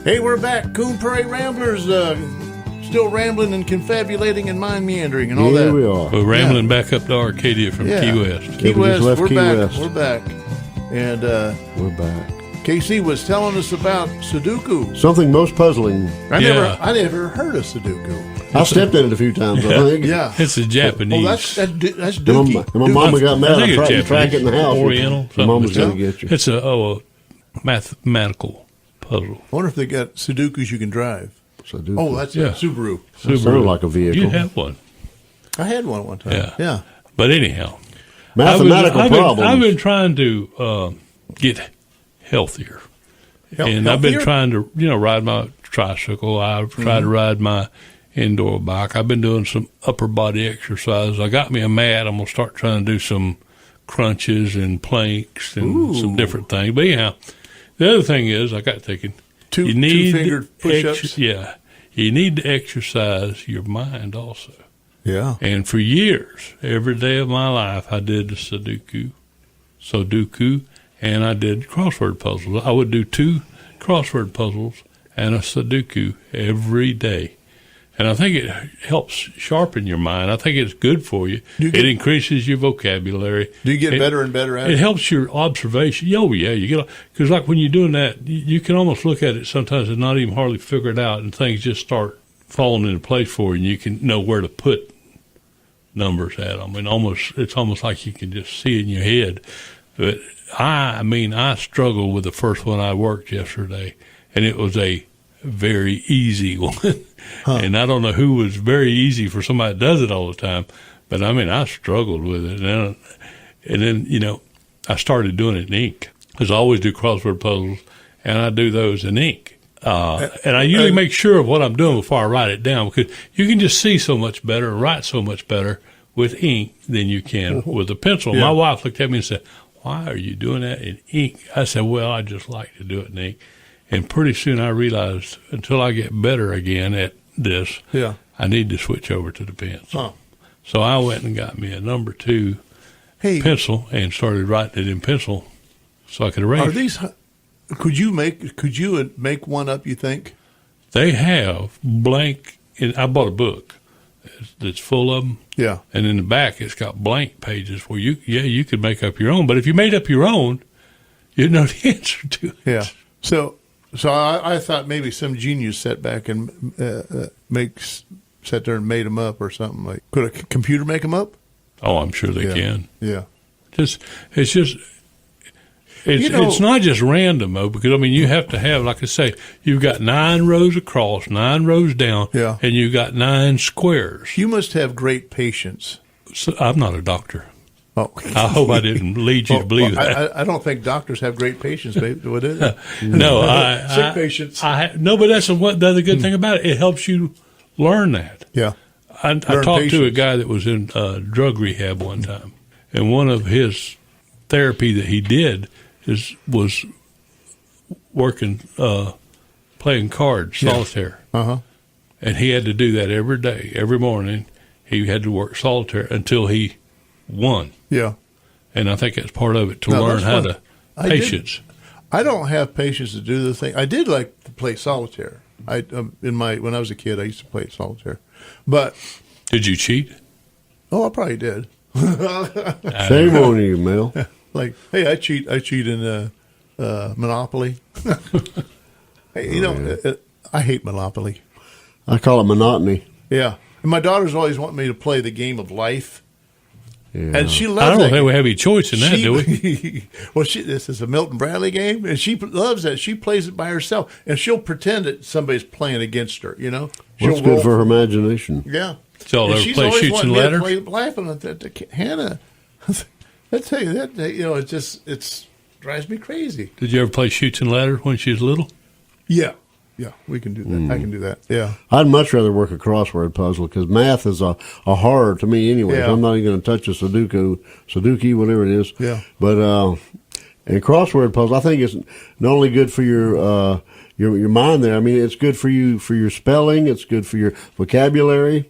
Hey, we're back. Coon Prairie Ramblers, still rambling and confabulating and mind meandering and all that. Yeah, we are. We're rambling back up to Arcadia from Key West. Key West, left we're Key back. West. We're back. And We're back. KC was telling us about Sudoku. Something most puzzling. I never heard of Sudoku. I stepped in it a few times, I think. Yeah. It's a Japanese. Oh, that's And Dookie. my mama got mad. I think I tried to it's track it in the house. Oriental. Your mama's something. going to get you. It's a mathematical puzzle. I wonder if they got Sudokus you can drive. Sudoku. Oh, that's a Subaru. That sounded like a vehicle. You have one. I had one at one time. Yeah. But anyhow. Mathematical problems. I've been trying to get healthier. And I've been trying to, ride my tricycle. I've tried to ride my indoor bike. I've been doing some upper body exercise. I got me a mat. I'm going to start trying to do some crunches and planks and some different things. But anyhow, the other thing is, I got thinking, two-fingered push-ups. You need to exercise your mind also. Yeah. And for years, every day of my life, I did the Sudoku, and I did crossword puzzles. I would do 2 crossword puzzles and a Sudoku every day. And I think it helps sharpen your mind. I think it's good for you. It increases your vocabulary. Do you get better and better at it? It helps your observation. Oh, yeah. You get, because like when you're doing that, you can almost look at it sometimes and not even hardly figure it out, and things just start falling into place for you, and you can know where to put numbers at them. And it's almost like you can just see it in your head. But I struggled with the first one I worked yesterday, and it was a very easy one. And I don't know who was very easy for somebody that does it all the time, but I struggled with it. And then, I started doing it in ink, because I always do crossword puzzles, and I do those in ink. And I usually make sure of what I'm doing before I write it down, because you can just see so much better and write so much better with ink than you can with a pencil. Yeah. My wife looked at me and said, "Why are you doing that in ink?" I said, "Well, I just like to do it in ink." And pretty soon I realized, until I get better again at this, I need to switch over to the pencil. So I went and got me a number 2 pencil and started writing it in pencil so I could erase. Are these? Could you make one up? You think? They have blank. I bought a book that's full of them. Yeah. And in the back, it's got blank pages where you could make up your own. But if you made up your own, you'd know the answer to it. Yeah. So I thought maybe some genius sat back and sat there and made them up or something. Like, could a computer make them up? Oh, I'm sure they can. Yeah. It's not just random, though, because, you have to have, like I say, you've got 9 rows across, 9 rows down, and you've got 9 squares. You must have great patience. So, I'm not a doctor. Oh. I hope I didn't lead you to believe that. I don't think doctors have great patience, babe. What is it? No, sick patience. No, but that's the other good thing about it. It helps you learn that. Yeah. I talked to a guy that was in drug rehab one time, and one of his therapy that he did was working, playing cards, solitaire. And he had to do that every day, every morning. He had to work solitaire until he won. Yeah. And I think that's part of it, to learn how to patience. I don't have patience to do the thing. I did like to play solitaire. When I was a kid, I used to play solitaire. But did you cheat? Oh, I probably did. Shame on you, Mel. Like, hey, I cheat in Monopoly. Hey, I hate Monopoly. I call it monotony. Yeah. And my daughters always want me to play the game of life. Yeah. And she loves it. I don't think we have any choice in that, do we? Well, this is a Milton Bradley game, and she loves that. She plays it by herself, and she'll pretend that somebody's playing against her, Well, it's good for her imagination. Yeah. So they'll play Shoots and Ladders? Laughing at that. Hannah, I tell you that, it drives me crazy. Did you ever play Shoots and Ladders when she was little? Yeah. Yeah, we can do that. I can do that. Yeah. I'd much rather work a crossword puzzle, because math is a horror to me anyway. Yeah. I'm not even going to touch a Sudoku, whatever it is. Yeah. But and crossword puzzle, I think it's not only good for your mind there. It's good for you for your spelling. It's good for your vocabulary.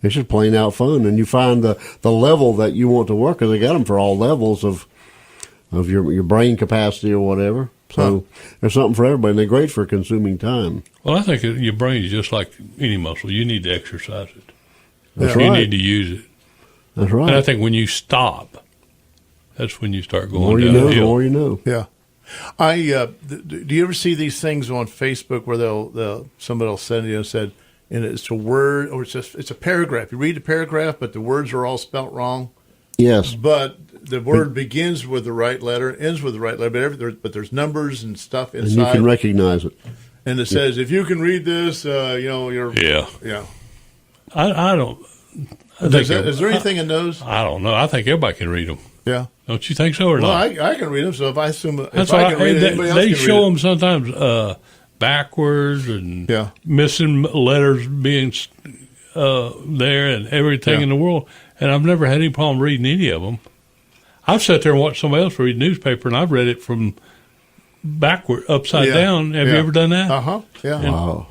It's just plain out fun, and you find the level that you want to work, because they got them for all levels of your brain capacity or whatever. So there's something for everybody, and they're great for consuming time. Well, I think your brain is just like any muscle. You need to exercise it. That's You right. need to use it. That's right. And I think when you stop, that's when you start the going more you know, the downhill. more you know. Yeah. Do you ever see these things on Facebook where somebody will send you and said, and it's a word or it's a paragraph. You read the paragraph, but the words are all spelt wrong. Yes. But the word begins with the right letter, ends with the right letter, but there's numbers and stuff inside. And you can recognize it. And it says, if you can read this, you're Yeah. yeah. I don't. Is there anything in those? I don't know. I think everybody can read them. Yeah. Don't you think so or Well, not? I can read them, so if I assume That's if I why can read it, anybody else they can show read them sometimes backwards and Yeah. missing letters being there and everything Yeah. in the world. And I've never had any problem reading any of them. I've sat there and watched somebody else read newspaper, and I've read it from backward, upside Yeah. down. Have you Yeah. ever done that? Uh-huh. Yeah. Wow.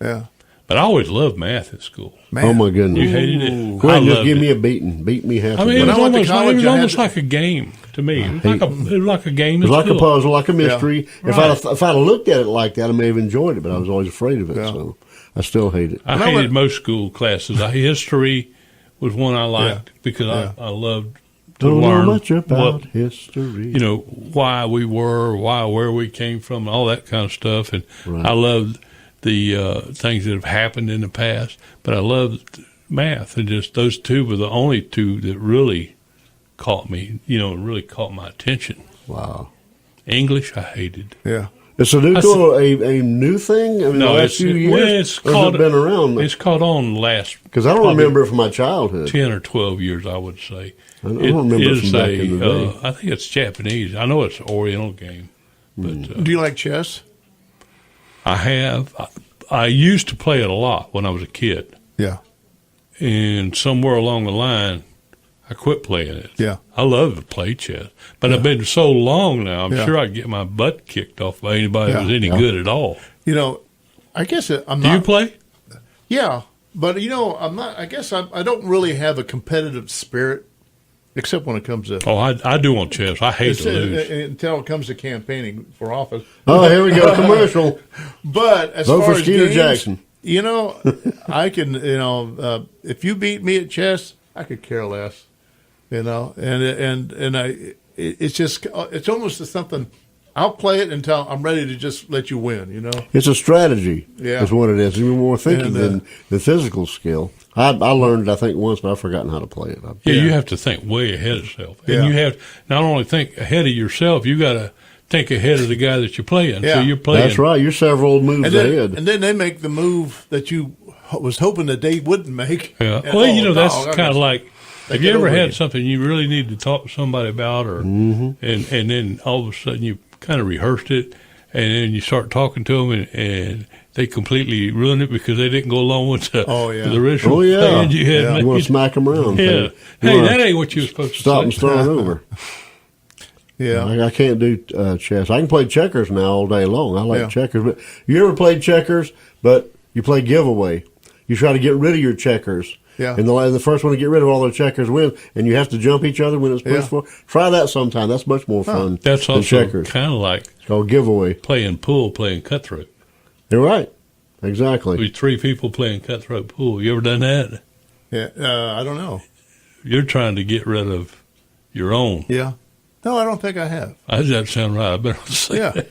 Yeah. But I always loved math at school. Man. Oh, my goodness. You hated it. Go ahead I and just loved give it. me a beating. Beat me half I mean, a it When was I went to almost, college, I had almost to- like a game to me. It was like a game. It was like a school. puzzle, like a mystery. Right. If I'd have looked at it like that, I may have enjoyed it, but I was always afraid of it. Yeah. So I still hate it. I When I hated went- most school classes. History was one I liked because Yeah. I loved to Don't know learn much about what, history. why we were, where we came from, all that kind of stuff. And Right. I loved the things that have happened in the past. But I loved math, and just those two were the only two that really caught me. Really caught my attention. Wow. English, I hated. Yeah. Is Sudoku a new thing? I mean, the last few years? Or has it been around? It's caught on last. Because I don't probably remember it from my childhood. 10 or 12 years, I would say. I don't remember it from back in the day. I think it's Japanese. I know it's an Oriental game, but Do you like chess? I have. I used to play it a lot when I was a kid, Yeah. and somewhere along the line, I quit playing it. Yeah. I love to play chess, but I've been so long now. I'm Yeah. sure I'd get my butt kicked off by anybody that was any Yeah. good at all. I guess I'm Do not. you play? Yeah, but I'm not. I guess I don't really have a competitive spirit, except when it comes to Oh, I do on chess. I hate to lose. until it comes to campaigning for office. Oh, here we go, commercial. But as Vote far for as Skeeter games, Jackson. I can. If you beat me at chess, I could care less. It's almost something. I'll play it until I'm ready to just let you win. It's a strategy. Yeah. That's what it is. It's even more thinking And, than physical skill. I learned it, I think, once, but I've forgotten how to play it. Yeah, Yeah. you have to think way ahead of yourself. And Yeah. you have not only think ahead of yourself, you got to think ahead of the guy that you're playing. So Yeah. you're playing. That's right. You're several moves ahead. And then they make the move that you was hoping that they wouldn't make. Yeah. And, Well, that's I kind of guess- like, have get you ever over had you. something you really need to talk to somebody about, or and then all of a sudden you kind of rehearsed it, and then you start talking to them, and they completely ruin it because they didn't go along with the, yeah. the original Oh, yeah. plan you had Yeah. made. You want to smack them around. Yeah. You Hey, wanna that ain't what you were supposed to stop say. and start over. Yeah. I can't do chess. I can play checkers now all day long. I like Yeah. checkers. But you ever played checkers, but you play giveaway? You try to get rid of your checkers. Yeah. And the first one to get rid of all their checkers wins, and you have to jump each other when it's pushed Yeah. for. Try that sometime. That's much more fun That's than also checkers. kind of like It's called giveaway. playing pool, playing cutthroat. You're right. Exactly. With 3 people playing cutthroat pool. You ever done that? Yeah. I don't know. You're trying to get rid of your own. Yeah. No, I don't think I have. Does that sound right? I better say Yeah.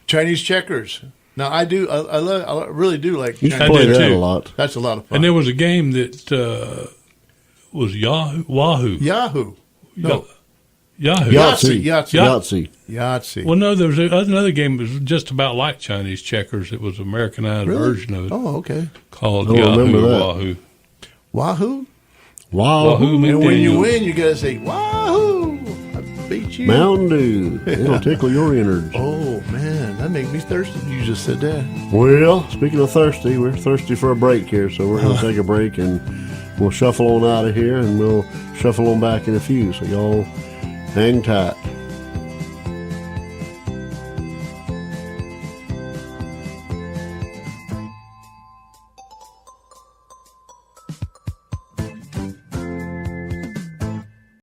Chinese checkers. Now I do. I really do like. You Chinese should play did that too. a lot. That's a lot of fun. And there was a game that was Wahoo. Yahoo. No. Yahoo. Yahtzee. Yahtzee. Yahtzee. Well, no, there was another game that was just about like Chinese checkers. It was an Americanized Really? version of it Oh, okay. called I don't remember Yahoo that. Wahoo. Wahoo. Wow. Wahoo And when you McDaniel. win, you gotta say Wahoo. I beat you. Mountain Dew. It'll tickle your innards. Oh man, that made me thirsty. You just said that. Well, speaking of thirsty, we're thirsty for a break here, so we're going to take a break and we'll shuffle on out of here and we'll shuffle on back in a few. So y'all hang tight.